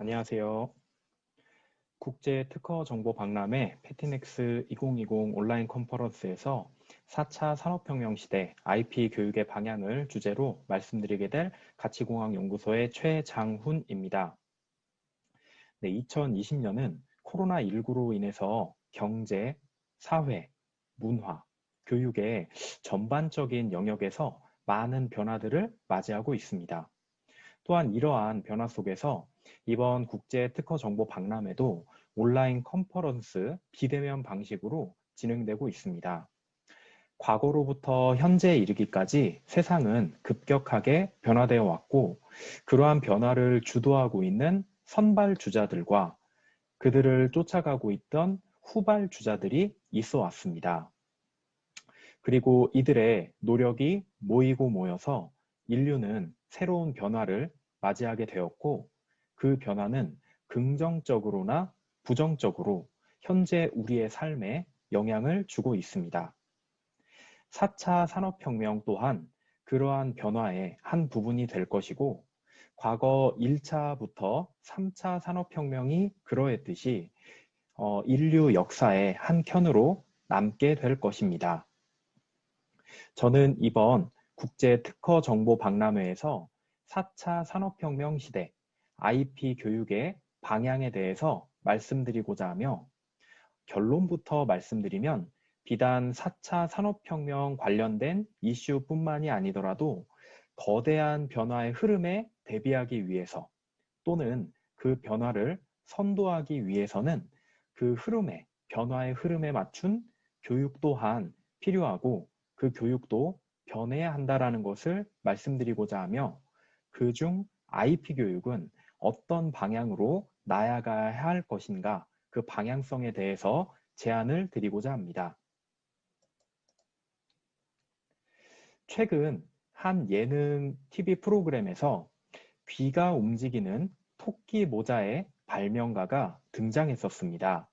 안녕하세요. 국제특허정보박람회 패티넥스 2020 온라인 컨퍼런스에서 4차 산업혁명 시대 IP 교육의 방향을 주제로 말씀드리게 될 가치공학연구소의 최장훈입니다. 네, 2020년은 코로나19로 인해서 경제, 사회, 문화, 교육의 전반적인 영역에서 많은 변화들을 맞이하고 있습니다. 또한 이러한 변화 속에서 이번 국제특허정보박람회도 온라인 컨퍼런스 비대면 방식으로 진행되고 있습니다. 과거로부터 현재에 이르기까지 세상은 급격하게 변화되어 왔고 그러한 변화를 주도하고 있는 선발주자들과 그들을 쫓아가고 있던 후발주자들이 있어 왔습니다. 그리고 이들의 노력이 모이고 모여서 인류는 새로운 변화를 맞이하게 되었고 그 변화는 긍정적으로나 부정적으로 현재 우리의 삶에 영향을 주고 있습니다. 4차 산업혁명 또한 그러한 변화의 한 부분이 될 것이고 과거 1차부터 3차 산업혁명이 그러했듯이 인류 역사의 한 켠으로 남게 될 것입니다. 저는 이번 국제특허정보박람회에서 4차 산업혁명 시대 IP 교육의 방향에 대해서 말씀드리고자 하며 결론부터 말씀드리면 비단 4차 산업혁명 관련된 이슈뿐만이 아니더라도 거대한 변화의 흐름에 대비하기 위해서 또는 그 변화를 선도하기 위해서는 그 변화의 흐름에 맞춘 교육 또한 필요하고 그 교육도 변해야 한다는 것을 말씀드리고자 하며 그중 IP 교육은 어떤 방향으로 나아가야 할 것인가 그 방향성에 대해서 제안을 드리고자 합니다. 최근 한 예능 TV 프로그램에서 귀가 움직이는 토끼 모자의 발명가가 등장했었습니다.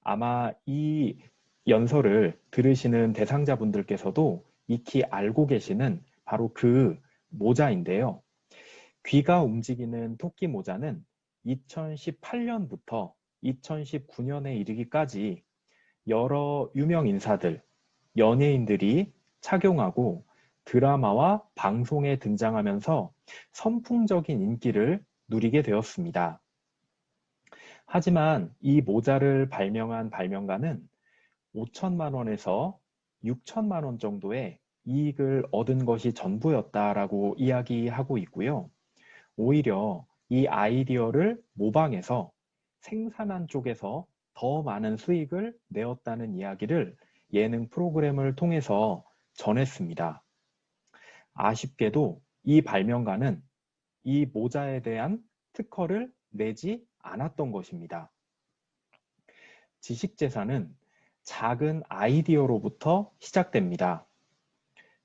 아마 이 연설을 들으시는 대상자분들께서도 익히 알고 계시는 바로 그 모자인데요. 귀가 움직이는 토끼 모자는 2018년부터 2019년에 이르기까지 여러 유명 인사들, 연예인들이 착용하고 드라마와 방송에 등장하면서 선풍적인 인기를 누리게 되었습니다. 하지만 이 모자를 발명한 발명가는 5천만 원에서 6천만 원 정도의 이익을 얻은 것이 전부였다라고 이야기하고 있고요. 오히려 이 아이디어를 모방해서 생산한 쪽에서 더 많은 수익을 내었다는 이야기를 예능 프로그램을 통해서 전했습니다. 아쉽게도 이 발명가는 이 모자에 대한 특허를 내지 않았던 것입니다. 지식재산은 작은 아이디어로부터 시작됩니다.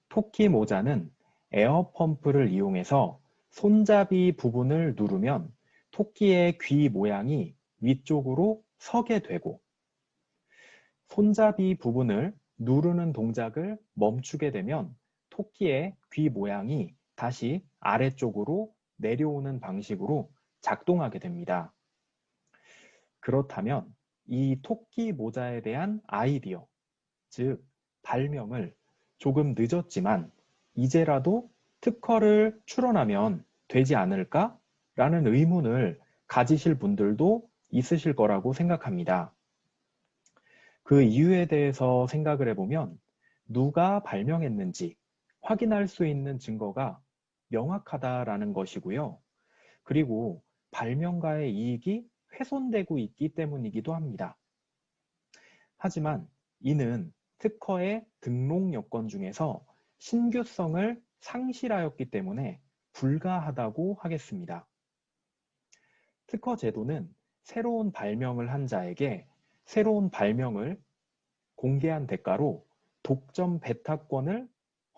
토끼 모자는 에어펌프를 이용해서 손잡이 부분을 누르면 토끼의 귀 모양이 위쪽으로 서게 되고 손잡이 부분을 누르는 동작을 멈추게 되면 토끼의 귀 모양이 다시 아래쪽으로 내려오는 방식으로 작동하게 됩니다. 그렇다면 이 토끼 모자에 대한 아이디어, 즉 발명을 조금 늦었지만 이제라도 특허를 출원하면 되지 않을까? 라는 의문을 가지실 분들도 있으실 거라고 생각합니다. 그 이유에 대해서 생각을 해보면 누가 발명했는지 확인할 수 있는 증거가 명확하다라는 것이고요. 그리고 발명가의 이익이 훼손되고 있기 때문이기도 합니다. 하지만 이는 특허의 등록 요건 중에서 신규성을 상실하였기 때문에 불가하다고 하겠습니다. 특허 제도는 새로운 발명을 한 자에게 새로운 발명을 공개한 대가로 독점 배타권을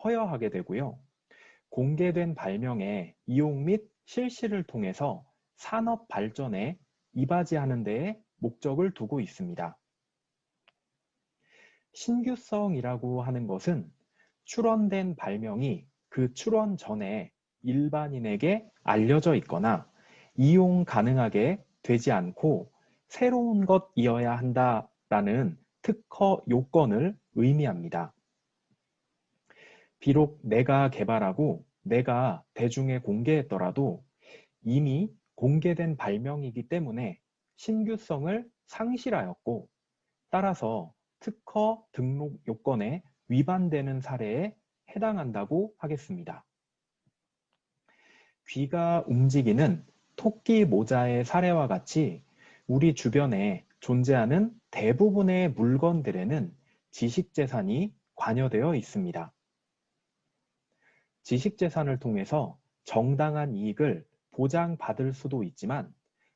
허여하게 되고요. 공개된 발명의 이용 및 실시를 통해서 산업 발전에 이바지하는 데에 목적을 두고 있습니다. 신규성이라고 하는 것은 출원된 발명이 그 출원 전에 일반인에게 알려져 있거나 이용 가능하게 되지 않고 새로운 것이어야 한다라는 특허 요건을 의미합니다. 비록 내가 개발하고 내가 대중에 공개했더라도 이미 공개된 발명이기 때문에 신규성을 상실하였고 따라서 특허 등록 요건에 위반되는 사례에 해당한다고 하겠습니다. 귀가 움직이는 토끼 모자의 사례와 같이 우리 주변에 존재하는 대부분의 물건들에는 지식재산이 관여되어 있습니다. 지식재산을 통해서 정당한 이익을 보장받을 수도 있지만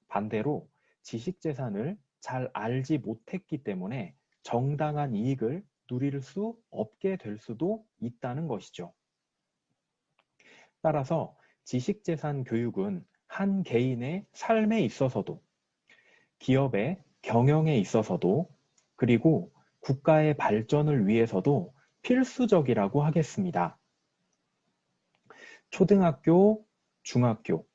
반대로 지식재산을 잘 알지 못했기 때문에 정당한 이익을 누릴 수 없게 될 수도 있다는 것이죠. 따라서 지식재산 교육은 한 개인의 삶에 있어서도 기업의 경영에 있어서도 그리고 국가의 발전을 위해서도 필수적이라고 하겠습니다. 초등학교, 중학교,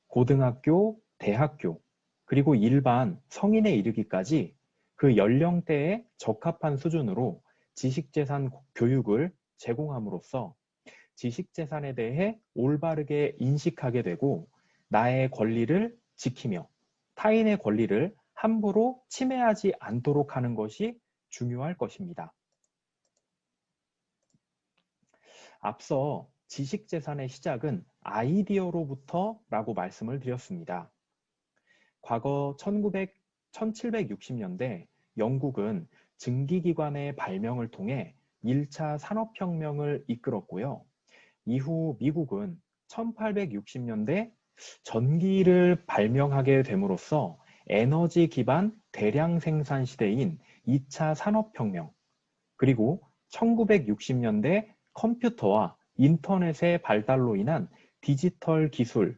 고등학교, 대학교, 그리고 일반 성인에 이르기까지 그 연령대에 적합한 수준으로 지식재산 교육을 제공함으로써 지식재산에 대해 올바르게 인식하게 되고 나의 권리를 지키며 타인의 권리를 함부로 침해하지 않도록 하는 것이 중요할 것입니다. 앞서 지식재산의 시작은 아이디어로부터라고 말씀을 드렸습니다. 과거 1760년대 영국은 증기기관의 발명을 통해 1차 산업혁명을 이끌었고요. 이후 미국은 1860년대 전기를 발명하게 됨으로써 에너지 기반 대량 생산 시대인 2차 산업혁명, 그리고 1960년대 컴퓨터와 인터넷의 발달로 인한 디지털 기술이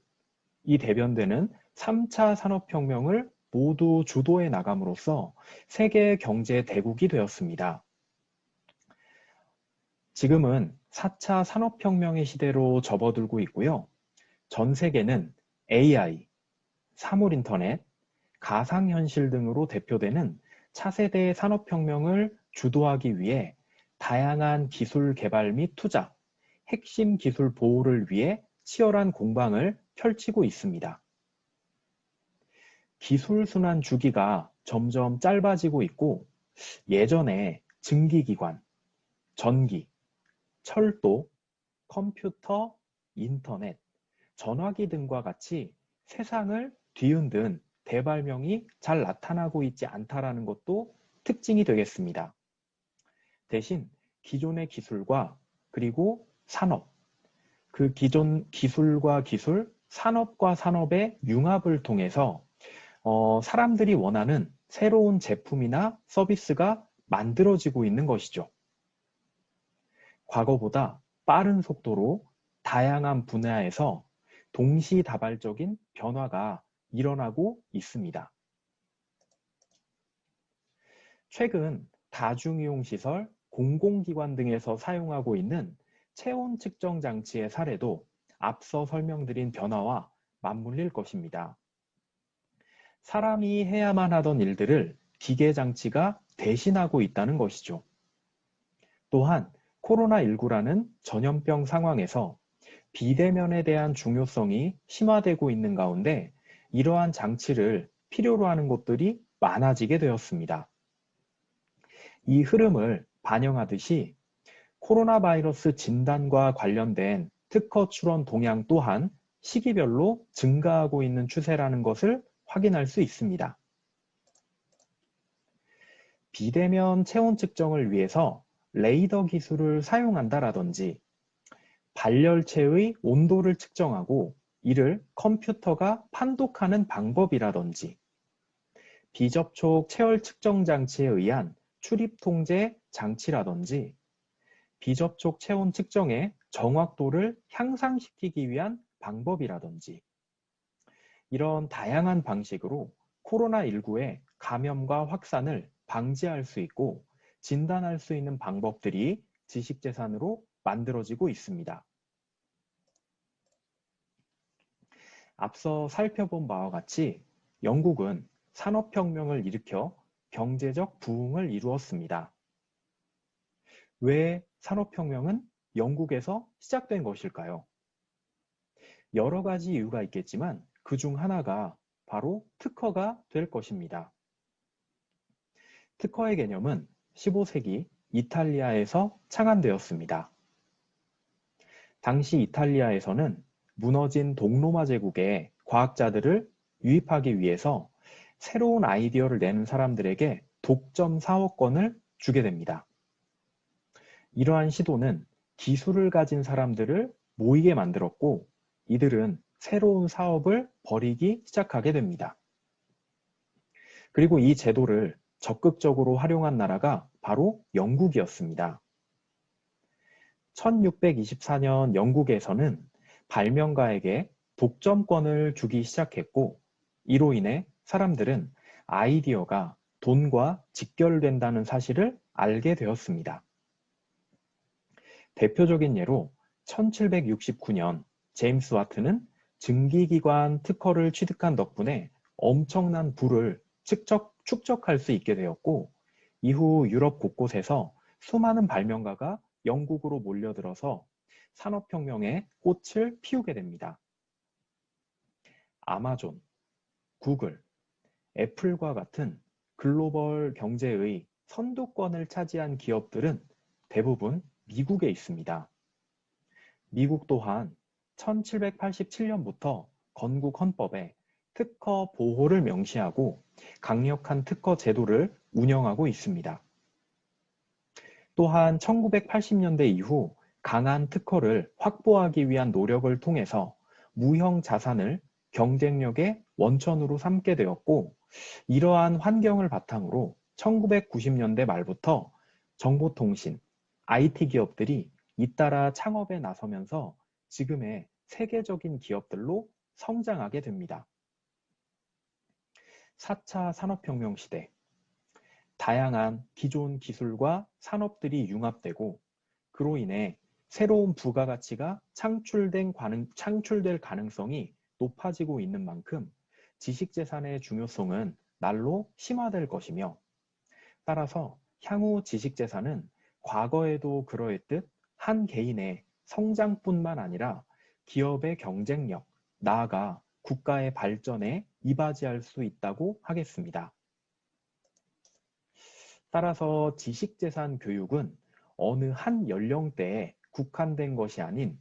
대변되는 3차 산업혁명을 모두 주도해 나감으로써 세계 경제 대국이 되었습니다. 지금은 4차 산업혁명의 시대로 접어들고 있고요. 전 세계는 AI, 사물인터넷, 가상현실 등으로 대표되는 차세대 산업혁명을 주도하기 위해 다양한 기술 개발 및 투자, 핵심 기술 보호를 위해 치열한 공방을 펼치고 있습니다. 기술 순환 주기가 점점 짧아지고 있고 예전에 증기기관, 전기, 철도, 컴퓨터, 인터넷, 전화기 등과 같이 세상을 뒤흔든 대발명이 잘 나타나고 있지 않다라는 것도 특징이 되겠습니다. 대신 기존의 기술과 그리고 산업, 그 기존 기술과 기술, 산업과 산업의 융합을 통해서 사람들이 원하는 새로운 제품이나 서비스가 만들어지고 있는 것이죠. 과거보다 빠른 속도로 다양한 분야에서 동시다발적인 변화가 일어나고 있습니다. 최근 다중이용시설, 공공기관 등에서 사용하고 있는 체온 측정 장치의 사례도 앞서 설명드린 변화와 맞물릴 것입니다. 사람이 해야만 하던 일들을 기계 장치가 대신하고 있다는 것이죠. 또한 코로나19라는 전염병 상황에서 비대면에 대한 중요성이 심화되고 있는 가운데 이러한 장치를 필요로 하는 곳들이 많아지게 되었습니다. 이 흐름을 반영하듯이 코로나 바이러스 진단과 관련된 특허 출원 동향 또한 시기별로 증가하고 있는 추세라는 것을 확인할 수 있습니다. 비대면 체온 측정을 위해서 레이더 기술을 사용한다라든지 발열체의 온도를 측정하고 이를 컴퓨터가 판독하는 방법이라든지 비접촉 체열 측정 장치에 의한 출입 통제 장치라든지 비접촉 체온 측정의 정확도를 향상시키기 위한 방법이라든지 이런 다양한 방식으로 코로나19의 감염과 확산을 방지할 수 있고 진단할 수 있는 방법들이 지식재산으로 만들어지고 있습니다. 앞서 살펴본 바와 같이 영국은 산업혁명을 일으켜 경제적 부흥을 이루었습니다. 왜 산업혁명은 영국에서 시작된 것일까요? 여러 가지 이유가 있겠지만 그 중 하나가 바로 특허가 될 것입니다. 특허의 개념은 15세기 이탈리아에서 창안되었습니다. 당시 이탈리아에서는 무너진 동로마 제국의 과학자들을 유입하기 위해서 새로운 아이디어를 내는 사람들에게 독점 사업권을 주게 됩니다. 이러한 시도는 기술을 가진 사람들을 모이게 만들었고 이들은 새로운 사업을 벌이기 시작하게 됩니다. 그리고 이 제도를 적극적으로 활용한 나라가 바로 영국이었습니다. 1624년 영국에서는 발명가에게 독점권을 주기 시작했고 이로 인해 사람들은 아이디어가 돈과 직결된다는 사실을 알게 되었습니다. 대표적인 예로 1769년 제임스 와트는 증기기관 특허를 취득한 덕분에 엄청난 부를 축적할 수 있게 되었고 이후 유럽 곳곳에서 수많은 발명가가 영국으로 몰려들어서 산업혁명의 꽃을 피우게 됩니다. 아마존, 구글, 애플과 같은 글로벌 경제의 선두권을 차지한 기업들은 대부분 미국에 있습니다. 미국 또한 1787년부터 건국 헌법에 특허 보호를 명시하고 강력한 특허 제도를 운영하고 있습니다. 또한 1980년대 이후 강한 특허를 확보하기 위한 노력을 통해서 무형 자산을 경쟁력의 원천으로 삼게 되었고 이러한 환경을 바탕으로 1990년대 말부터 정보통신, IT 기업들이 잇따라 창업에 나서면서 지금의 세계적인 기업들로 성장하게 됩니다. 4차 산업혁명 시대, 다양한 기존 기술과 산업들이 융합되고 그로 인해 새로운 부가가치가 창출될 가능성이 높아지고 있는 만큼 지식재산의 중요성은 날로 심화될 것이며 따라서 향후 지식재산은 과거에도 그러했듯 한 개인의 성장뿐만 아니라 기업의 경쟁력, 나아가 국가의 발전에 이바지할 수 있다고 하겠습니다. 따라서 지식재산 교육은 어느 한 연령대에 국한된 것이 아닌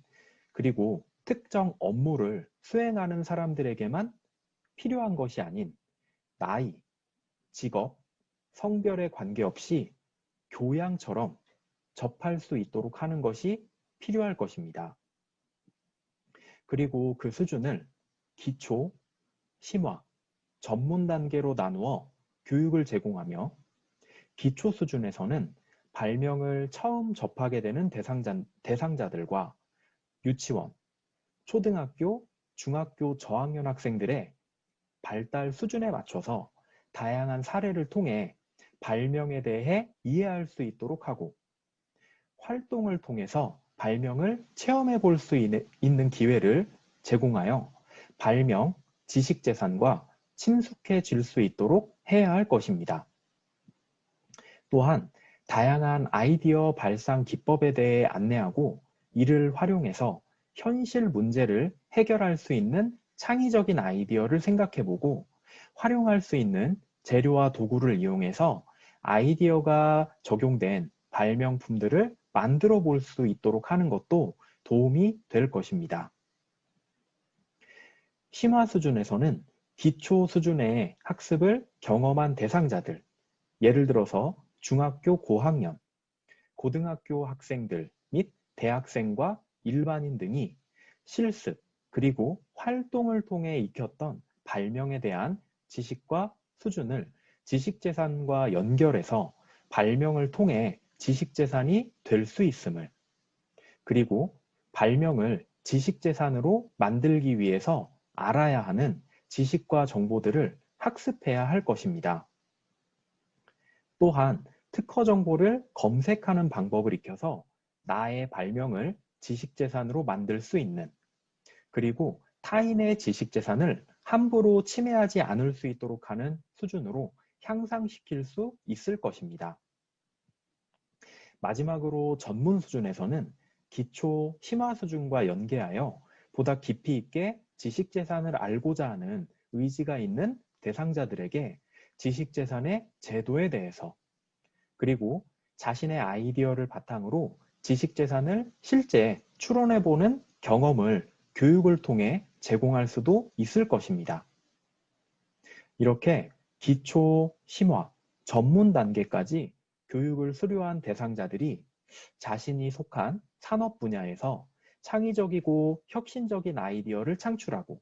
그리고 특정 업무를 수행하는 사람들에게만 필요한 것이 아닌 나이, 직업, 성별에 관계없이 교양처럼 접할 수 있도록 하는 것이 필요할 것입니다. 그리고 그 수준을 기초, 심화, 전문 단계로 나누어 교육을 제공하며 기초 수준에서는 발명을 처음 접하게 되는 대상자들과 유치원, 초등학교, 중학교 저학년 학생들의 발달 수준에 맞춰서 다양한 사례를 통해 발명에 대해 이해할 수 있도록 하고 활동을 통해서 발명을 체험해 볼 수 있는 기회를 제공하여 발명, 지식재산과 친숙해질 수 있도록 해야 할 것입니다. 또한 다양한 아이디어 발상 기법에 대해 안내하고 이를 활용해서 현실 문제를 해결할 수 있는 창의적인 아이디어를 생각해보고 활용할 수 있는 재료와 도구를 이용해서 아이디어가 적용된 발명품들을 만들어 볼 수 있도록 하는 것도 도움이 될 것입니다. 심화 수준에서는 기초 수준의 학습을 경험한 대상자들, 예를 들어서 중학교 고학년, 고등학교 학생들 및 대학생과 일반인 등이 실습 그리고 활동을 통해 익혔던 발명에 대한 지식과 수준을 지식재산과 연결해서 발명을 통해 지식재산이 될 수 있음을 그리고 발명을 지식재산으로 만들기 위해서 알아야 하는 지식과 정보들을 학습해야 할 것입니다. 또한 특허 정보를 검색하는 방법을 익혀서 나의 발명을 지식재산으로 만들 수 있는 그리고 타인의 지식재산을 함부로 침해하지 않을 수 있도록 하는 수준으로 향상시킬 수 있을 것입니다. 마지막으로 전문 수준에서는 기초 심화 수준과 연계하여 보다 깊이 있게 지식재산을 알고자 하는 의지가 있는 대상자들에게 지식재산의 제도에 대해서, 그리고 자신의 아이디어를 바탕으로 지식재산을 실제 추론해보는 경험을 교육을 통해 제공할 수도 있을 것입니다. 이렇게 기초, 심화, 전문 단계까지 교육을 수료한 대상자들이 자신이 속한 산업 분야에서 창의적이고 혁신적인 아이디어를 창출하고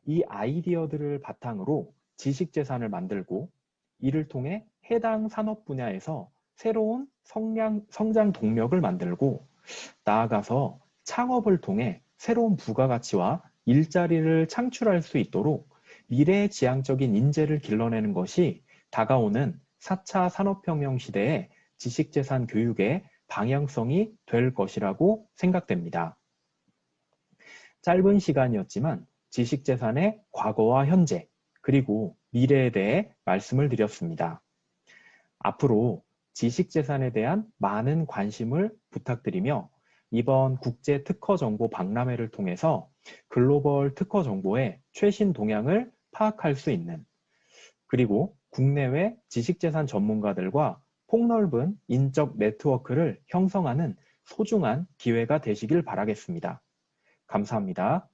이 아이디어들을 바탕으로 지식재산을 만들고 이를 통해 해당 산업 분야에서 새로운 성장 동력을 만들고 나아가서 창업을 통해 새로운 부가가치와 일자리를 창출할 수 있도록 미래지향적인 인재를 길러내는 것이 다가오는 4차 산업혁명 시대의 지식재산 교육의 방향성이 될 것이라고 생각됩니다. 짧은 시간이었지만 지식재산의 과거와 현재, 그리고 미래에 대해 말씀을 드렸습니다. 앞으로 지식재산에 대한 많은 관심을 부탁드리며 이번 국제특허정보 박람회를 통해서 글로벌 특허 정보의 최신 동향을 파악할 수 있는, 그리고 국내외 지식재산 전문가들과 폭넓은 인적 네트워크를 형성하는 소중한 기회가 되시길 바라겠습니다. 감사합니다.